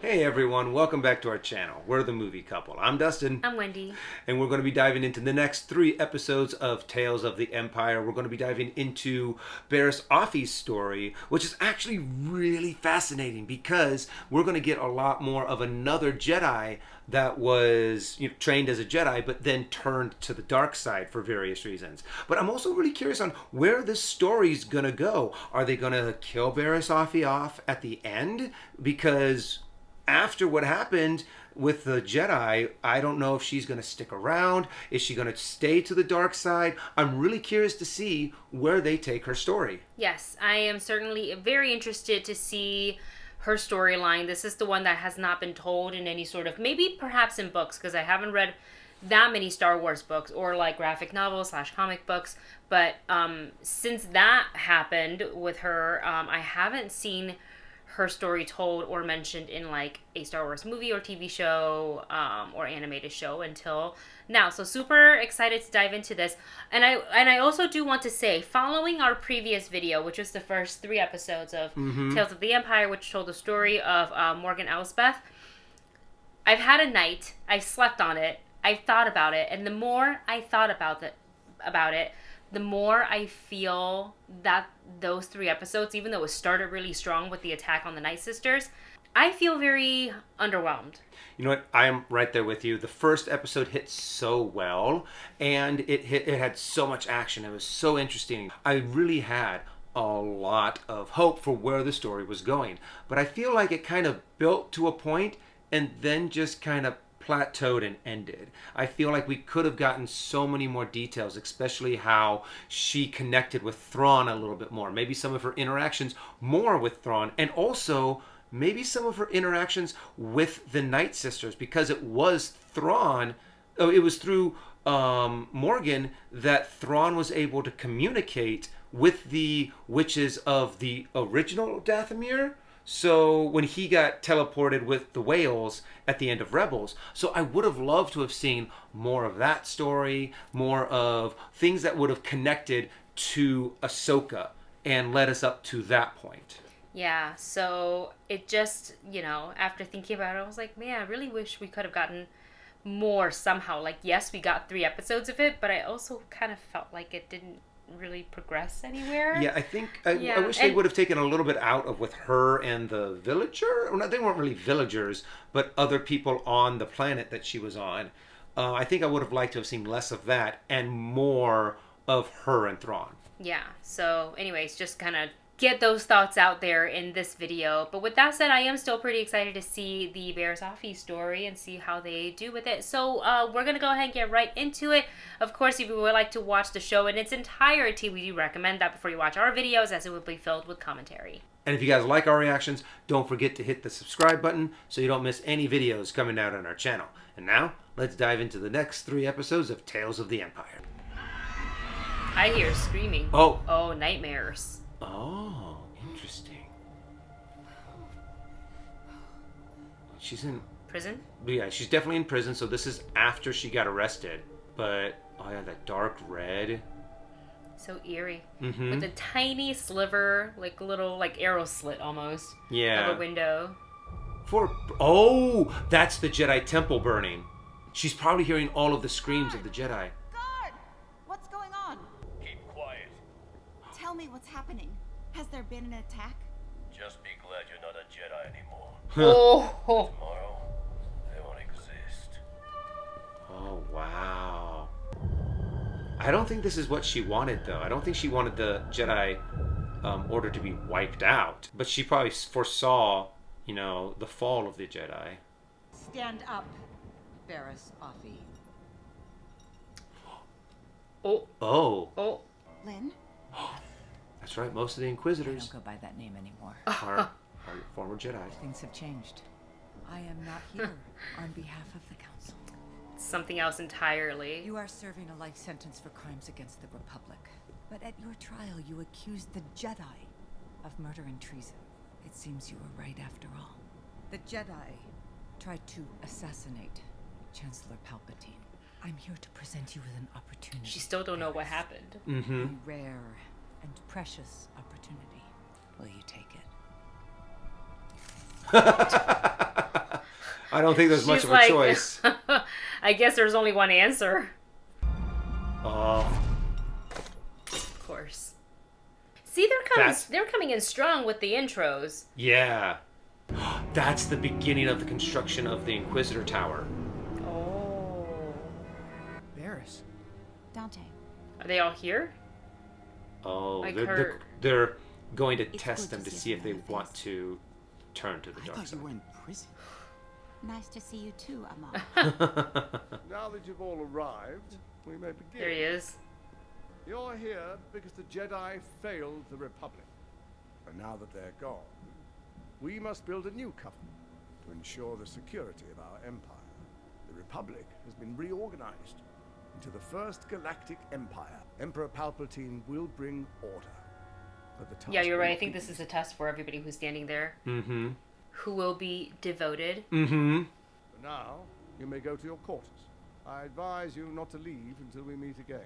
Hey everyone, welcome back to our channel. We're the Movie Couple. I'm Dustin. I'm Wendy. And we're going to be diving into the next 3 episodes of Tales of the Empire. We're going to be diving into Barriss Offee's story, which is actually really fascinating because we're going to get a lot more of another Jedi that was trained as a Jedi but then turned to the dark side for various reasons. But I'm also really curious on where this story's going to go. Are they going to kill Barriss Offee off at the end? Because after what happened with the Jedi, I don't know if she's going to stick around. Is she going to stay to the dark side? I'm really curious to see where they take her story. Yes, I am certainly very interested to see her storyline. This is the one that has not been told in any sort of, maybe perhaps in books, because I haven't read that many Star Wars books or like graphic novels / comic books. But since that happened with her, I haven't seen her story told or mentioned in like a Star Wars movie or TV show or animated show until now. So super excited to dive into this. And I also do want to say, following our previous video, which was the first 3 episodes of Tales of the Empire, which told the story of Morgan Elsbeth, I've had a night, I've slept on it, I've thought about it, and the more I thought about it, the more I feel that those 3 episodes, even though it started really strong with the attack on the Night Sisters, I feel very underwhelmed. You know what? I am right there with you. The first episode hit so well, and it had so much action. It was so interesting. I really had a lot of hope for where the story was going. But I feel like it kind of built to a point and then just kind of plateaued and ended. I feel like we could have gotten so many more details, especially how she connected with Thrawn a little bit more. Maybe some of her interactions more with Thrawn, and also maybe some of her interactions with the Night Sisters, because it was Thrawn. Oh, it was through Morgan that Thrawn was able to communicate with the witches of the original Dathomir. So when he got teleported with the whales at the end of Rebels. So I would have loved to have seen more of that story, more of things that would have connected to Ahsoka and led us up to that point. Yeah, so it just, after thinking about it, I was like, man, I really wish we could have gotten more somehow. Like, yes, we got 3 episodes of it, but I also kind of felt like it didn't really progress anywhere. Yeah, I think I wish they would have taken a little bit out of with her and the villager. Well, they weren't really villagers, but other people on the planet that she was on. I think I would have liked to have seen less of that and more of her and Thrawn. Yeah, so anyways, just kind of get those thoughts out there in this video. But with that said, I am still pretty excited to see the Barriss Offee story and see how they do with it. So we're going to go ahead and get right into it. Of course, if you would like to watch the show in its entirety, we do recommend that before you watch our videos, as it will be filled with commentary. And if you guys like our reactions, don't forget to hit the subscribe button so you don't miss any videos coming out on our channel. And now, let's dive into the next 3 episodes of Tales of the Empire. I hear screaming. Oh, nightmares. Oh, interesting. She's in prison? Yeah, she's definitely in prison, so this is after she got arrested. But, oh yeah, that dark red. So eerie. With a tiny sliver, like little, like arrow slit almost. Yeah. Of a window. Oh, that's the Jedi temple burning. She's probably hearing all of the screams of the Jedi. Guard! What's going on? Keep quiet. Tell me what's happening. Has there been an attack? Just be glad you're not a Jedi anymore. Oh. Tomorrow, they won't exist. Oh, wow. I don't think this is what she wanted, though. I don't think she wanted the Jedi Order to be wiped out. But she probably foresaw, the fall of the Jedi. Stand up, Barriss Offee. Oh. Lynn? That's right, most of the Inquisitors I don't go by that name anymore. are former Jedi. Things have changed. I am not here on behalf of the Council. Something else entirely. You are serving a life sentence for crimes against the Republic. But at your trial, you accused the Jedi of murder and treason. It seems you were right after all. The Jedi tried to assassinate Chancellor Palpatine. I'm here to present you with an opportunity. She still don't know what happened. A rare and precious opportunity. Will you take it? I don't think there's much She's of a like, choice. I guess there's only one answer. Oh, Of course. See, they're coming in strong with the intros. yeah. That's the beginning of the construction of the Inquisitor Tower. Oh. Barris. Dante, Are they all here? Oh, Like they're going to It's test good them to to see see if they everyone want face. to turn to the I dark thought side. you were in prison. nice to see you too, Amon. Now that you've all arrived, we may begin. There he is. You're here because the Jedi failed the Republic. And now that they're gone, we must build a new covenant to ensure the security of our empire. The Republic has been reorganized into the First Galactic Empire. Emperor Palpatine will bring order. But the task Yeah, you're will right. I not think be this is easy. a test for everybody who's standing there. Mm-hmm. Who will be devoted. Mm-hmm. For now, you may go to your quarters. I advise you not to leave until we meet again.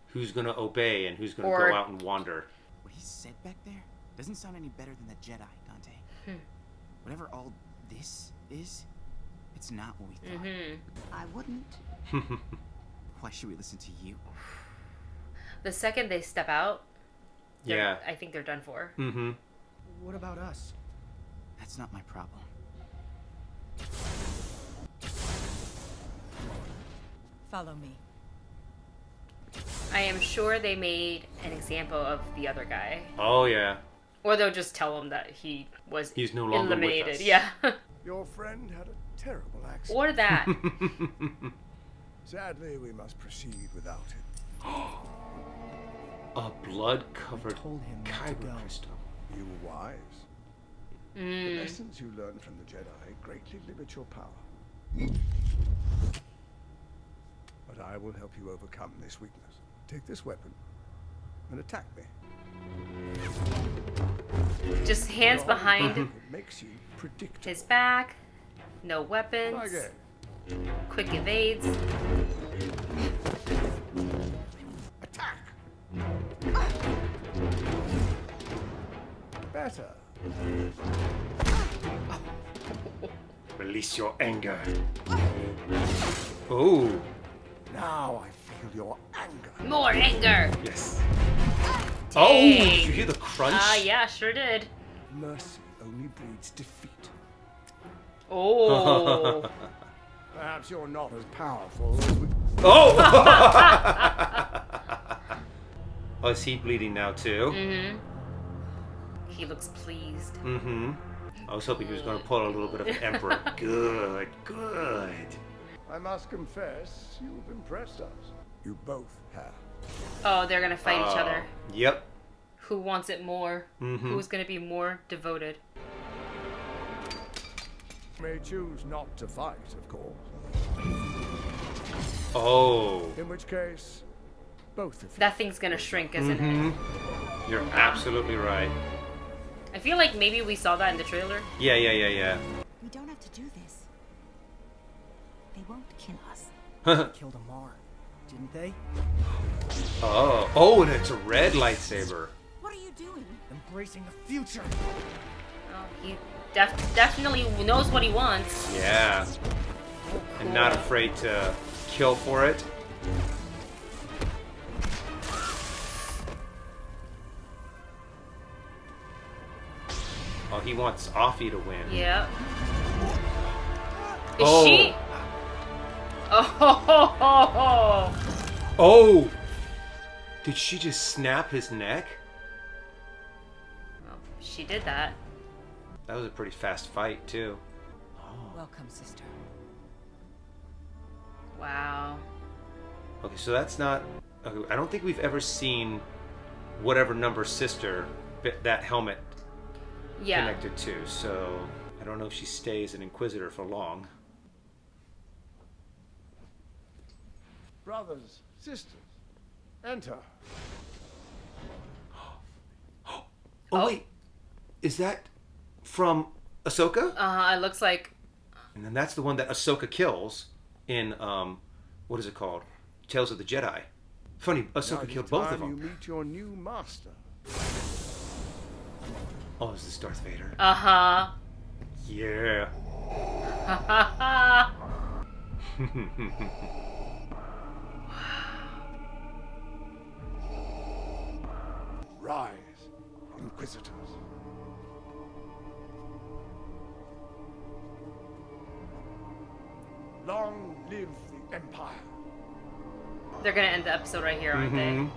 Who's going to obey and who's going to Or- go out and wander? What he said back there doesn't sound any better than the Jedi, Dante. Whatever all this is, it's not what we thought. I wouldn't. Why should we listen to you? The second they step out, Yeah. I think they're done for. Mm-hmm. What about us? That's not my problem. Follow me. I am sure they made an example of the other guy. Oh, yeah. Or they'll just tell him that he was He's no longer with eliminated. us. Yeah. Your friend had a terrible accident. Or that. Sadly, we must proceed without him. A blood-covered told him not to kyber go. crystal. You were wise. The lessons you learned from the Jedi greatly limit your power. But I will help you overcome this weakness. Take this weapon and attack me. Just hands behind It makes you predictable. his back. No weapons. Try again. Quick evades. Attack! Better. Release your anger. Oh, Now I feel your anger. More anger. yes. Oh, did Dang. you hear the crunch? Yeah, sure did. Mercy only breeds defeat. Oh. Perhaps you're not as powerful as we... Oh! Oh, is he bleeding now too? He looks pleased. Mm-hmm. I was hoping he was going to pull a little bit of an emperor. Good, good. I must confess, you've impressed us. You both have. Oh, they're gonna fight each other. Yep. Who wants it more? Who's gonna be more devoted? You may choose not to fight, of course. Oh. In which case, both of you. That thing's gonna shrink, isn't it? You're absolutely right. I feel like maybe we saw that in the trailer. Yeah. We don't have to do this. They won't kill us. Killed Amar, didn't they? Oh, and it's a red lightsaber. What are you doing? Embracing the future. Oh, he definitely knows what he wants. Yeah. And not afraid to kill for it. Oh, he wants Offee to win. Yeah. Is Oh. she? Oh. Oh! Did she just snap his neck? Well, she did that. That was a pretty fast fight, too. Welcome, sister. Wow. Okay, so that's not... Okay, I don't think we've ever seen whatever number sister that helmet Yeah. connected to, so I don't know if she stays an Inquisitor for long. Brothers, sisters, enter. Oh, wait. Is that from Ahsoka? It looks like. And then that's the one that Ahsoka kills in, what is it called? Tales of the Jedi. Funny, Now Ahsoka it is killed both of time them. You meet your new master. Oh, is this Darth Vader? Uh huh. Yeah. Rise, Inquisitors. Long live the Empire. They're gonna end the episode right here, aren't they?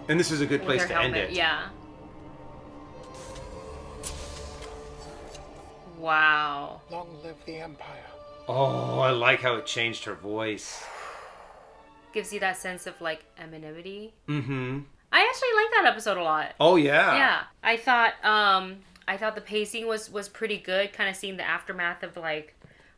And this is a good With place her to end helmet, it. yeah. Wow. Long live the Empire. Oh, I like how it changed her voice. Gives you that sense of like anonymity. Mm-hmm. I actually like that episode a lot. Oh yeah. Yeah. I thought the pacing was pretty good, kind of seeing the aftermath of like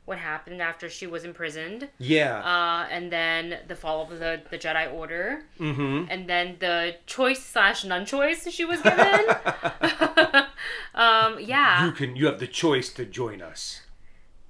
what happened after she was imprisoned. Yeah. And then the fall of the Jedi Order. Mm-hmm. And then the choice / non-choice she was given. Yeah. You have the choice to join us.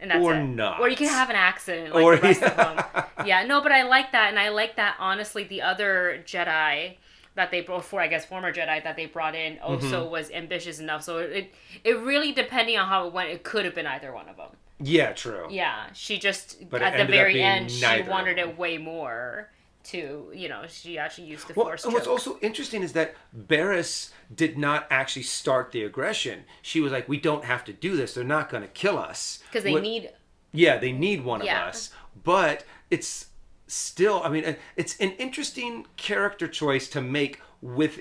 And that's or it. not. Or you can have an accident like Or- the rest of them. Yeah, no, but I like that. And I like that, honestly, the other Jedi that they, before I guess former Jedi that they brought in also was ambitious enough. So it really, depending on how it went, it could have been either one of them. Yeah, true. Yeah, she just, But it at the ended up very being end, she neither of wanted them. it way more to, she actually used the Well, Force and what's choke. also interesting is that Barriss did not actually start the aggression. She was like, we don't have to do this. They're not going to kill us. Because they need... Yeah, they need one Yeah. of us. But it's still, I mean, it's an interesting character choice to make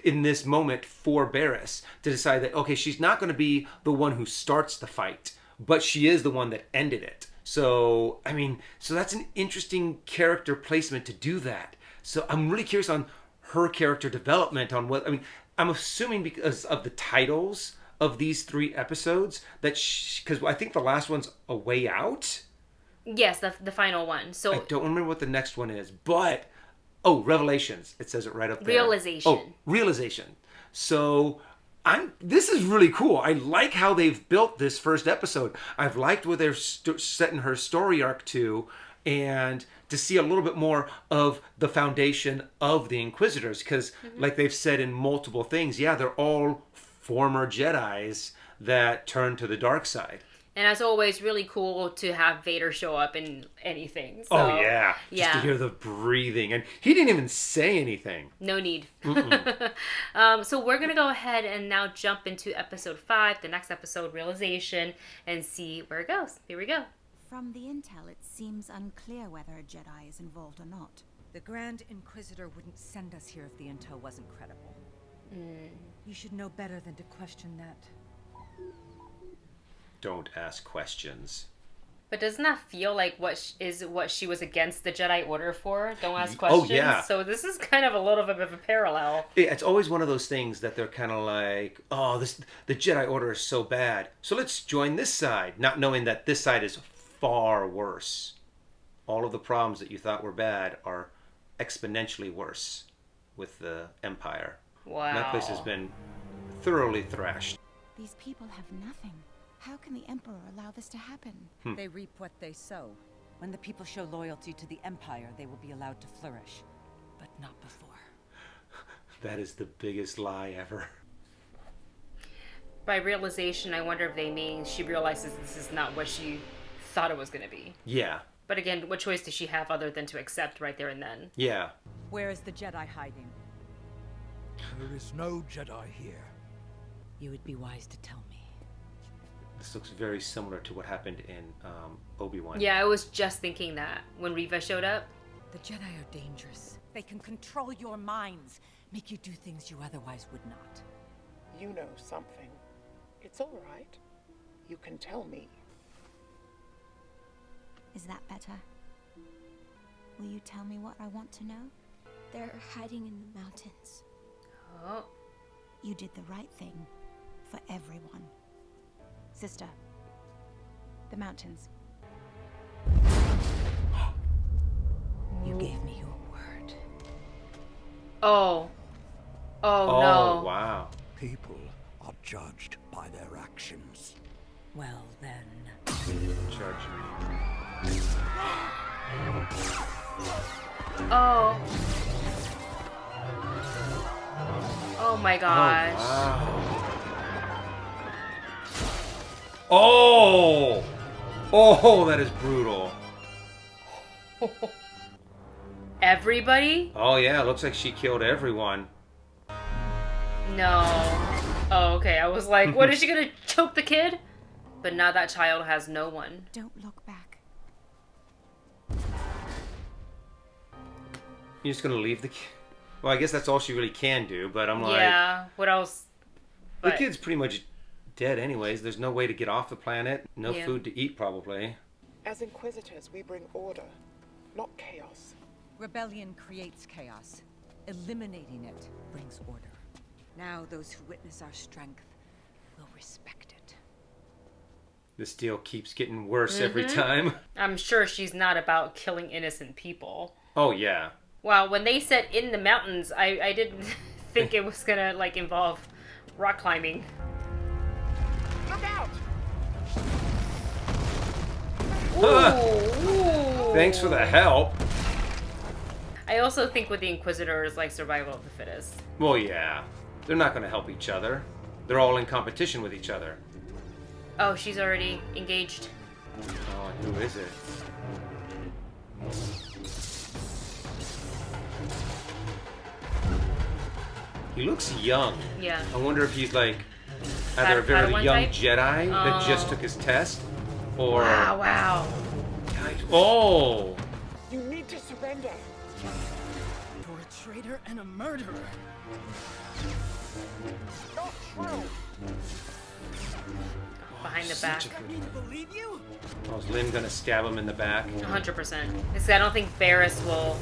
in this moment for Barriss to decide that, okay, she's not going to be the one who starts the fight, but she is the one that ended it. So, I mean, so that's an interesting character placement to do that. So I'm really curious on her character development on what, I mean, I'm assuming because of the titles of these 3 episodes that because I think the last one's A Way Out. Yes, the final one. So I don't remember what the next one is, but Revelations. It says it right up there. Realization. Oh, Realization. So this is really cool. I like how they've built this first episode. I've liked where they're setting her story arc to, and to see a little bit more of the foundation of the Inquisitors, because like they've said in multiple things, yeah, they're all former Jedis that turned to the dark side. And as always, really cool to have Vader show up in anything. So, Oh yeah, just to hear the breathing, and he didn't even say anything. No need. So we're gonna go ahead and now jump into episode 5, the next episode, Realization, and see where it goes. Here we go. From the intel, it seems unclear whether a Jedi is involved or not. The Grand Inquisitor wouldn't send us here if the intel wasn't credible. You should know better than to question that. Don't ask questions. But doesn't that feel like what she was against the Jedi Order for? Don't ask Oh, questions. yeah. So this is kind of a little bit of a parallel. It's always one of those things that they're kind of like, oh, the Jedi Order is so bad, so let's join this side, not knowing that this side is far worse. All of the problems that you thought were bad are exponentially worse with the Empire. Wow. And that place has been thoroughly thrashed. These people have nothing. How can the Emperor allow this to happen? They reap what they sow. When the people show loyalty to the Empire, they will be allowed to flourish. But not before. That is the biggest lie ever. By realization, I wonder if they mean she realizes this is not what she thought it was going to be. Yeah. But again, what choice does she have other than to accept right there and then? Yeah. Where is the Jedi hiding? There is no Jedi here. You would be wise to tell me. This looks very similar to what happened in Obi-Wan. Yeah, I was just thinking that when Reva showed up. The Jedi are dangerous. They can control your minds, make you do things you otherwise would not. You know something. It's all right. You can tell me. Is that better? Will you tell me what I want to know? They're hiding in the mountains. Oh. You did the right thing for everyone. Sister, the mountains. You gave me your word. Oh. Oh, Oh, no. wow. People are judged by their actions. Well then. Charge me. Oh. Oh my gosh. Oh! Oh, that is brutal. Everybody? Oh yeah, looks like she killed everyone. No. Oh, okay. I was like, what, is she gonna choke the kid? But now that child has no one. Don't look back. You're just gonna leave the kid? Well, I guess that's all she really can do, but I'm like... Yeah, what else? The But- kid's pretty much dead anyways. There's no way to get off the planet. No Yeah. food to eat, probably. As Inquisitors, we bring order, not chaos. Rebellion creates chaos. Eliminating it brings order. Now those who witness our strength will respect it. This deal keeps getting worse every time. I'm sure she's not about killing innocent people. Oh, yeah. Wow, when they said in the mountains, I didn't think it was gonna, like, involve rock climbing. Look out! Ooh. Thanks for the help. I also think with the Inquisitors, like, survival of the fittest. Well, yeah. They're not going to help each other. They're all in competition with each other. Oh, she's already engaged. Oh, who is it? He looks young. Yeah. I wonder if he's like either a very Padawan young type? Jedi that just Oh. took his test, or Wow. oh, You need to surrender. You're a traitor and a murderer. Not true. Behind the back. Expect me to believe you? oh, is Lynn gonna stab him in the back? 100%. Because I don't think Barriss will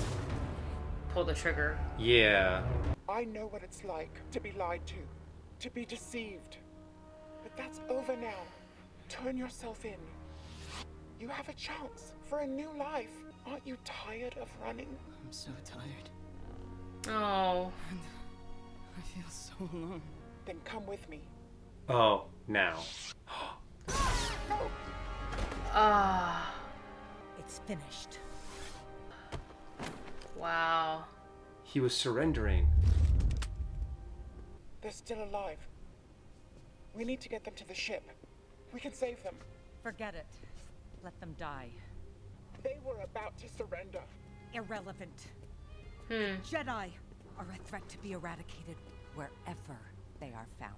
pull the trigger. Yeah. I know what it's like to be lied to be deceived. But that's over now. Turn yourself in. You have a chance for a new life. Aren't you tired of running? I'm so tired. Oh. I feel so alone. Then come with me. Oh, now. Ah. It's finished. Wow. He was surrendering. They're still alive. We need to get them to the ship. We can save them. Forget it. Let them die. They were about to surrender. Irrelevant. Jedi are a threat to be eradicated wherever they are found.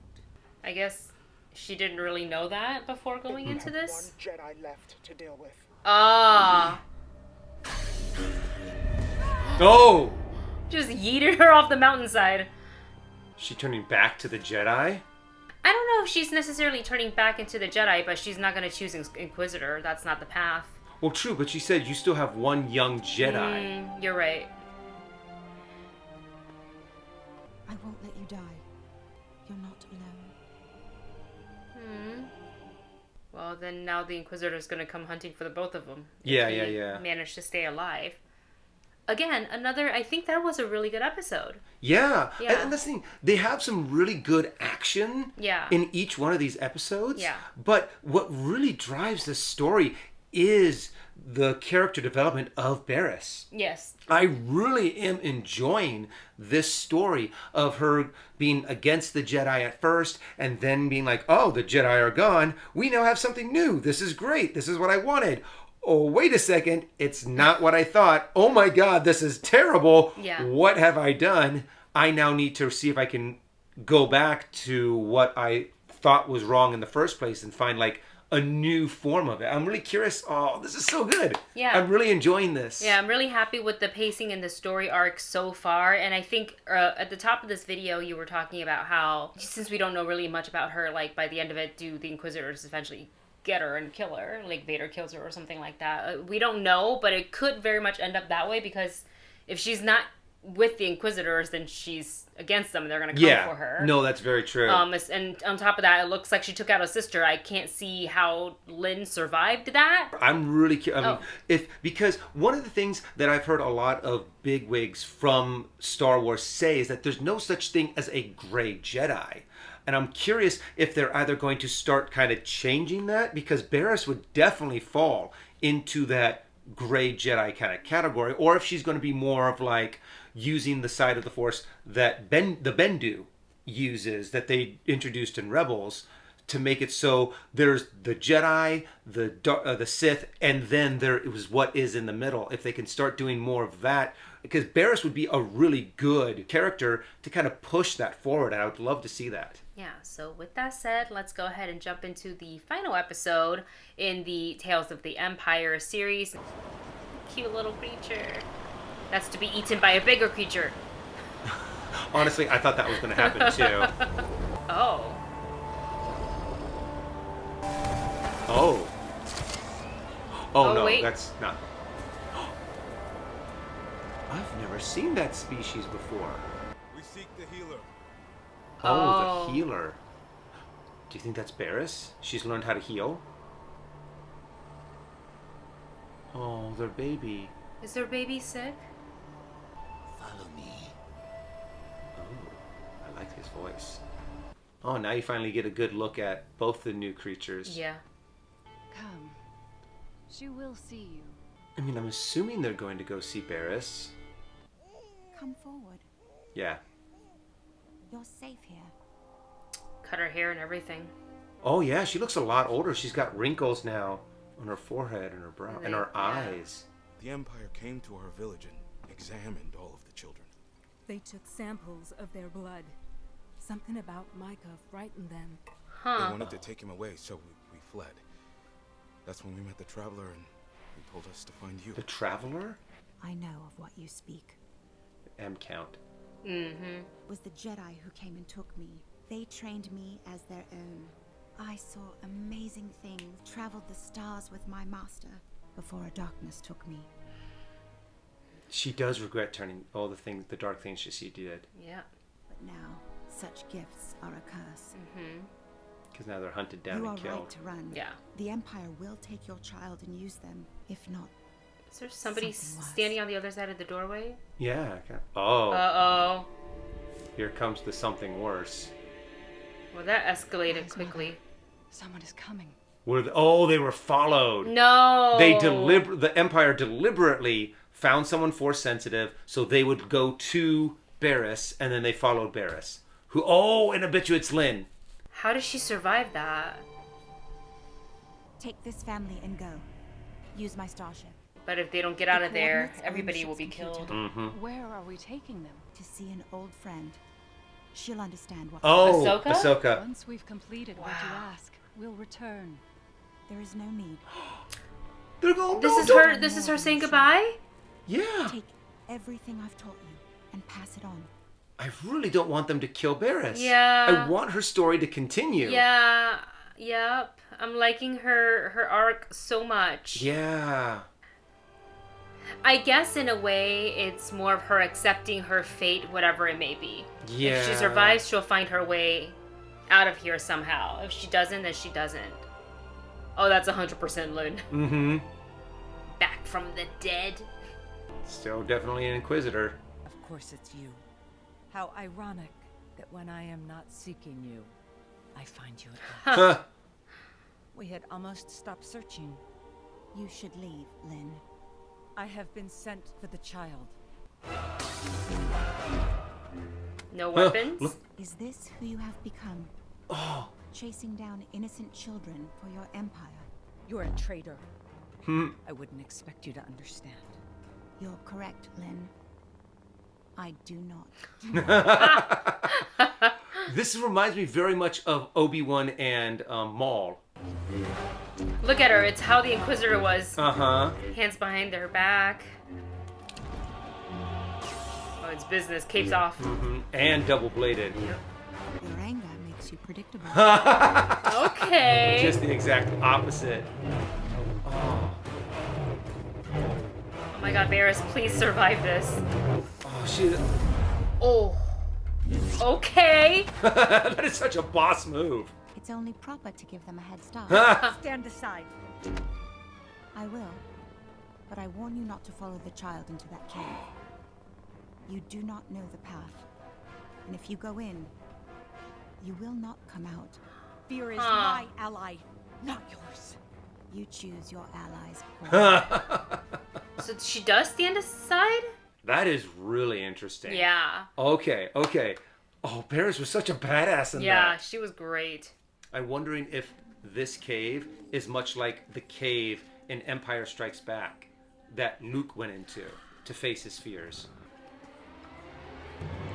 I guess she didn't really know that before going into One this. Jedi left to deal with. Ah. Oh! Just yeeted her off the mountainside. She turning back to the Jedi? I don't know if she's necessarily turning back into the Jedi, but she's not going to choose Inquisitor. That's not the path. Well, true, but she said you still have one young Jedi. You're right. I won't let you die. You're not alone. Well, then now the Inquisitor's going to come hunting for the both of them. Yeah, if yeah, he yeah. Managed to stay alive. Again, another. I think that was a really good episode. Yeah. Yeah. And that's the thing. They have some really good action Yeah. in each one of these episodes. Yeah. But what really drives the story is the character development of Barriss. Yes. I really am enjoying this story of her being against the Jedi at first and then being like, oh, the Jedi are gone. We now have something new. This is great. This is what I wanted. Oh, wait a second. It's not what I thought. Oh my God, this is terrible. Yeah. What have I done? I now need to see if I can go back to what I thought was wrong in the first place and find like a new form of it. I'm really curious. Oh, this is so good. Yeah. I'm really enjoying this. Yeah, I'm really happy with the pacing and the story arc so far. And I think at the top of this video, you were talking about how, since we don't know really much about her, like by the end of it, do the Inquisitors eventually get her and kill her? Like Vader kills her or something like that. We don't know, but it could very much end up that way because if she's not with the Inquisitors, then she's against them and they're going to come for her. No, that's very true. And on top of that, it looks like she took out a sister. I can't see how Lynn survived that. I'm really curious. I mean, because one of the things that I've heard a lot of bigwigs from Star Wars say is that there's no such thing as a gray Jedi. And I'm curious if they're either going to start kind of changing that, because Barriss would definitely fall into that gray Jedi kind of category, or if she's going to be more of like using the side of the Force that the Bendu uses, that they introduced in Rebels, to make it so there's the Jedi, the Sith, and then there was what is in the middle. If they can start doing more of that, because Barriss would be a really good character to kind of push that forward, and I would love to see that. Yeah, so with that said, let's go ahead and jump into the final episode in the Tales of the Empire series. Cute little creature. That's to be eaten by a bigger creature. Honestly, I thought that was going to happen too. Oh. Oh. Oh, no, wait. that's not. I've never seen that species before. We seek the healer. Oh, the healer. Do you think that's Barriss? She's learned how to heal? Oh, their baby. Is their baby sick? Follow me. Oh, I like his voice. Oh, now you finally get a good look at both the new creatures. Yeah. Come. She will see you. I mean, I'm assuming they're going to go see Barriss. Come forward. Yeah. You're safe here. Cut her hair and everything. Oh, yeah, she looks a lot older. She's got wrinkles now on her forehead and her brow and her eyes. The Empire came to our village and examined all of the children. They took samples of their blood. Something about Micah frightened them. Huh. They wanted to take him away, so we fled. That's when we met the Traveler, and he told us to find you. The Traveler? I know of what you speak. M count. Mm-hmm. It was the Jedi who came and took me. They trained me as their own. I saw amazing things, traveled the stars with my master before a darkness took me. She does regret turning all the dark things she did. Yeah. But now, such gifts are a curse. Mm-hmm. Because now they're hunted down You and are killed. right to run. Yeah. The Empire will take your child and use them. If not, Is there somebody Something worse. standing on the other side of the doorway? Yeah. Okay. Oh. Uh-oh. Here comes the something worse. Well, that escalated Wise quickly. mother, someone is coming. They were followed. No. The Empire deliberately found someone force sensitive so they would go to Barriss, and then they followed Barriss. And I bet you it's Lynn. How does she survive that? take this family and go. Use my starship. But if they don't get out The of there, coordinates on the everybody will ship's be computer. killed. Mm-hmm. Where are we taking them? To see an old friend. She'll understand what. Oh, Ahsoka? Ahsoka. Once we've completed what you ask, we'll return. There is no need. They're going. This is her saying goodbye? Yeah. Take everything I've taught you and pass it on. I really don't want them to kill Barriss. Yeah. I want her story to continue. Yeah. Yep. I'm liking her arc so much. Yeah. I guess in a way it's more of her accepting her fate, whatever it may be. Yeah. If she survives, she'll find her way out of here somehow. If she doesn't, then she doesn't. Oh, that's 100% Lynn. Mm-hmm. Back from the dead. Still definitely an Inquisitor. Of course it's you. How ironic that when I am not seeking you, I find you at last. We had almost stopped searching. You should leave, Lynn. I have been sent for the child. No weapons? Look. Is this who you have become? Oh. Chasing down innocent children for your empire? You're a traitor. Hmm. I wouldn't expect you to understand. You're correct, Lynn. I do not. This reminds me very much of Obi-Wan and Maul. Look at her. It's how the Inquisitor was. Uh-huh. Hands behind their back. Oh, it's business. Capes off. Mm-hmm. And double-bladed. Your anger makes you predictable. Okay. Just the exact opposite. Oh. Oh my god, Barriss, please survive this. Oh, she... Oh. Okay. That is such a boss move. It's only proper to give them a head start. Stand aside. I will. But I warn you not to follow the child into that cave. You do not know the path. And if you go in, you will not come out. Fear is my ally, not yours. You choose your allies. So she does stand aside? That is really interesting. Yeah. Okay. Oh, Barriss was such a badass in that. Yeah, she was great. I'm wondering if this cave is much like the cave in Empire Strikes Back that Luke went into to face his fears.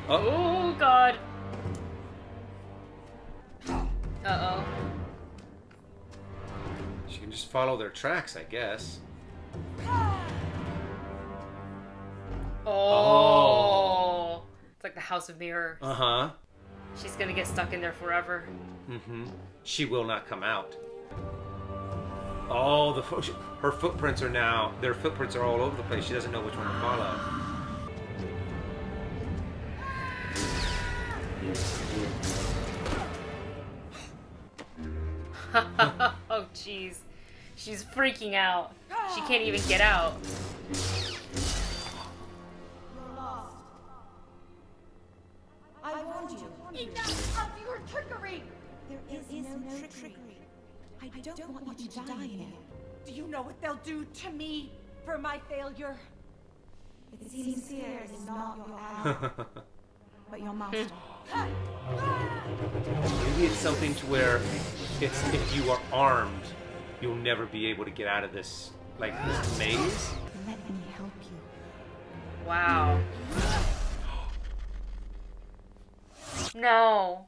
Oh, God. Uh-oh. She can just follow their tracks, I guess. Oh. It's like the House of Mirrors. Uh-huh. She's gonna get stuck in there forever. Mm-hmm. She will not come out. Oh, her footprints are now... Their footprints are all over the place. She doesn't know which one to follow. Oh, jeez. She's freaking out. She can't even get out. You're lost. I warned you. Enough of your trickery! There is no trickery. I don't want you to die here. Do you know what they'll do to me for my failure? It seems fear is not your ally, but your master. Maybe it's something to where it's if you are armed, you'll never be able to get out of this, like, this maze. Let me help you. Wow. No.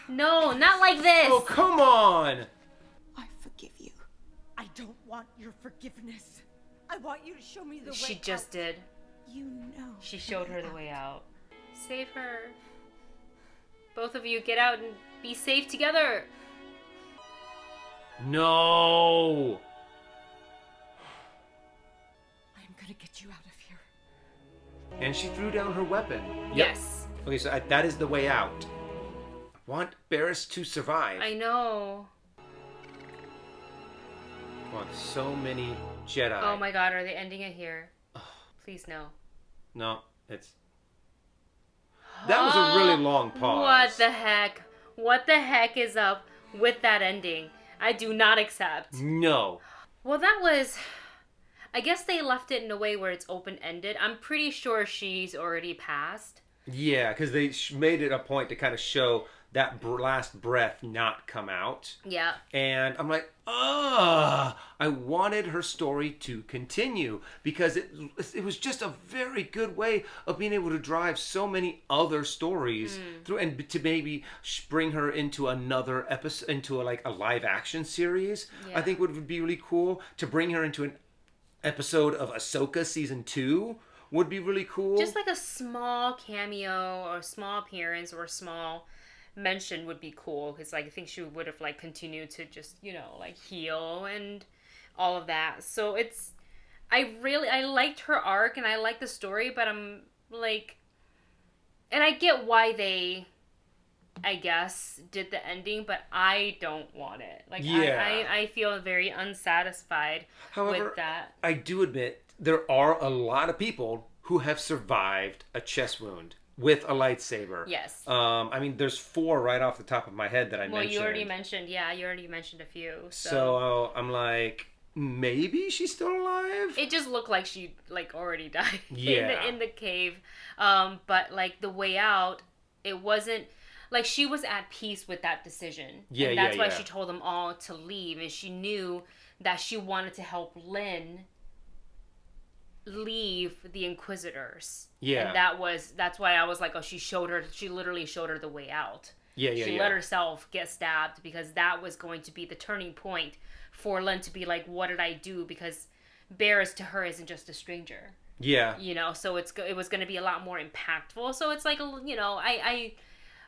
No, not like this. Oh, come on. I forgive you. I don't want your forgiveness. I want you to show me the way She just out. did. You know. She showed her the way out. Save her. Both of you get out and be safe together. No. I'm gonna get you out of here. And she threw down her weapon. Yep. Yes. Okay, so that is the way out. I want Barriss to survive. I know. I want so many Jedi. Oh my god, are they ending it here? Please no. No, it's... That was a really long pause. What the heck? What the heck is up with that ending? I do not accept. No. Well, that was... I guess they left it in a way where it's open-ended. I'm pretty sure she's already passed. Yeah, because they made it a point to kind of show that last breath not come out. Yeah. And I'm like, I wanted her story to continue because it was just a very good way of being able to drive so many other stories through, and to maybe bring her into another episode, into a live action series. Yeah. I think would be really cool to bring her into an episode of Ahsoka season 2. Would be really cool. Just like a small cameo or small appearance or small mention would be cool, because like I think she would have like continued to just, you know, like heal and all of that. So it's I liked her arc and I like the story, but I'm like, and I get why they, I guess, did the ending, but I don't want it. Like, yeah. I feel very unsatisfied with that. I do admit there are a lot of people who have survived a chest wound with a lightsaber. Yes. I mean, there's 4 right off the top of my head that I mentioned. Well, you already mentioned a few. So I'm like, maybe she's still alive? It just looked like she like already died Yeah. in the cave. But like the way out, it wasn't like she was at peace with that decision. Yeah, and that's why yeah. she told them all to leave, and she knew that she wanted to help Lynn leave the Inquisitors. Yeah. And that's why I was like, oh, she literally showed her the way out. Yeah. She let herself get stabbed because that was going to be the turning point for Lynn to be like, what did I do? Because Barriss to her isn't just a stranger. Yeah. You know, so it was going to be a lot more impactful. So it's like, you know, I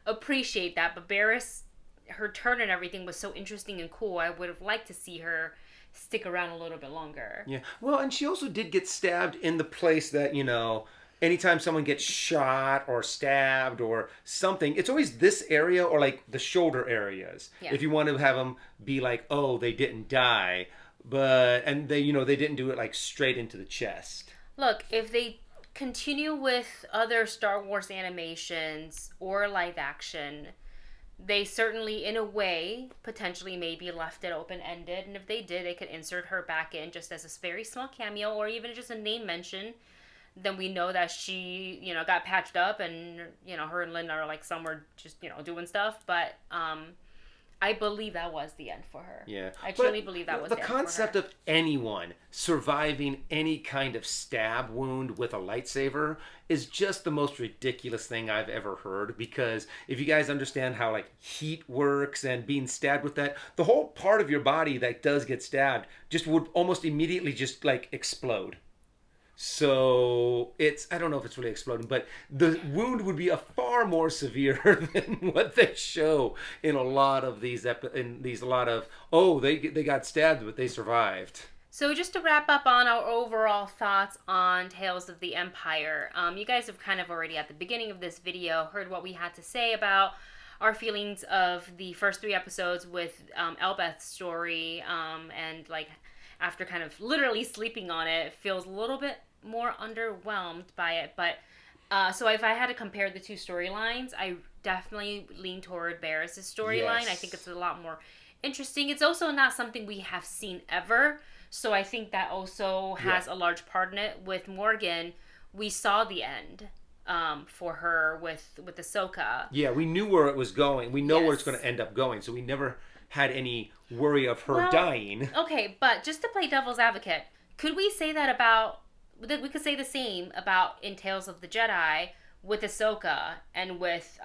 appreciate that. But Barriss, her turn and everything was so interesting and cool. I would have liked to see her stick around a little bit longer. Yeah. Well, and she also did get stabbed in the place that, you know, anytime someone gets shot or stabbed or something, it's always this area or like the shoulder areas. Yeah. If you want to have them be like, oh, they didn't die, and they, you know, they didn't do it like straight into the chest. Look, if they continue with other Star Wars animations or live action, they certainly, in a way, potentially maybe left it open-ended. And if they did, they could insert her back in just as a very small cameo or even just a name mention. then we know that she, got patched up and, her and Lynn are like somewhere just, doing stuff. But I believe that was the end for her. Yeah. I truly believe that was the end for her. The concept of anyone surviving any kind of stab wound with a lightsaber is just the most ridiculous thing I've ever heard, because if you guys understand how like heat works and being stabbed with that, the whole part of your body that does get stabbed just would almost immediately just like explode. So I don't know if it's really exploding, but the wound would be a far more severe than what they show in a lot of these they got stabbed but they survived. So just to wrap up on our overall thoughts on Tales of the Empire, you guys have kind of already at the beginning of this video heard what we had to say about our feelings of the first 3 episodes with Elbeth's story, and like after kind of literally sleeping on it feels a little bit more underwhelmed by it. But so if I had to compare the 2 storylines, I definitely lean toward Barris's storyline. Yes. I think it's a lot more interesting. It's also not something we have seen ever, so I think that also has a large part in it. With Morgan, we saw the end for her with Ahsoka. Yeah, we knew where it was going. We know where it's going to end up going, so we never had any worry of her dying. Okay, but just to play devil's advocate, could we say that about... We could say the same about in Tales of the Jedi with Ahsoka and with...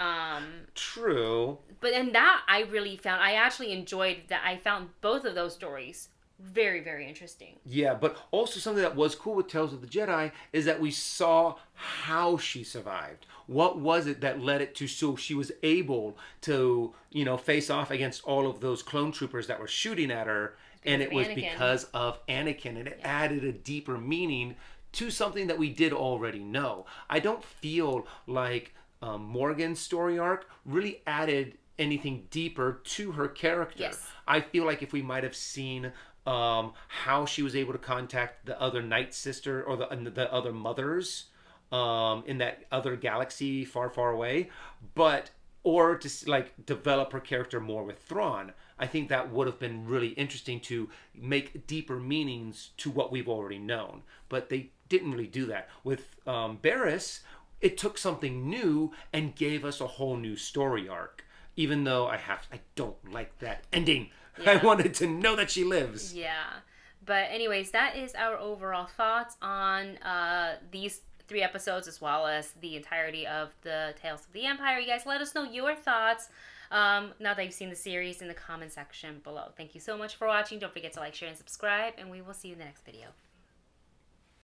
True. But in that, I actually enjoyed that. I found both of those stories very, very interesting. Yeah, but also something that was cool with Tales of the Jedi is that we saw how she survived. What was it that led it to so she was able to, face off against all of those clone troopers that were shooting at her, and it was because of Anakin, and it added a deeper meaning to something that we did already know. I don't feel like Morgan's story arc really added anything deeper to her character. Yes. I feel like if we might have seen how she was able to contact the other Night Sister or the other mothers in that other galaxy far, far away, or to like develop her character more with Thrawn, I think that would have been really interesting to make deeper meanings to what we've already known. But they didn't really do that. With Barriss, it took something new and gave us a whole new story arc. Even though I don't like that ending. Yeah. I wanted to know that she lives. Yeah. But anyways, that is our overall thoughts on these 3 episodes, as well as the entirety of the Tales of the Empire. You guys let us know your thoughts now that you've seen the series in the comment section below. Thank you so much for watching. Don't forget to like, share, and subscribe, and we will see you in the next video.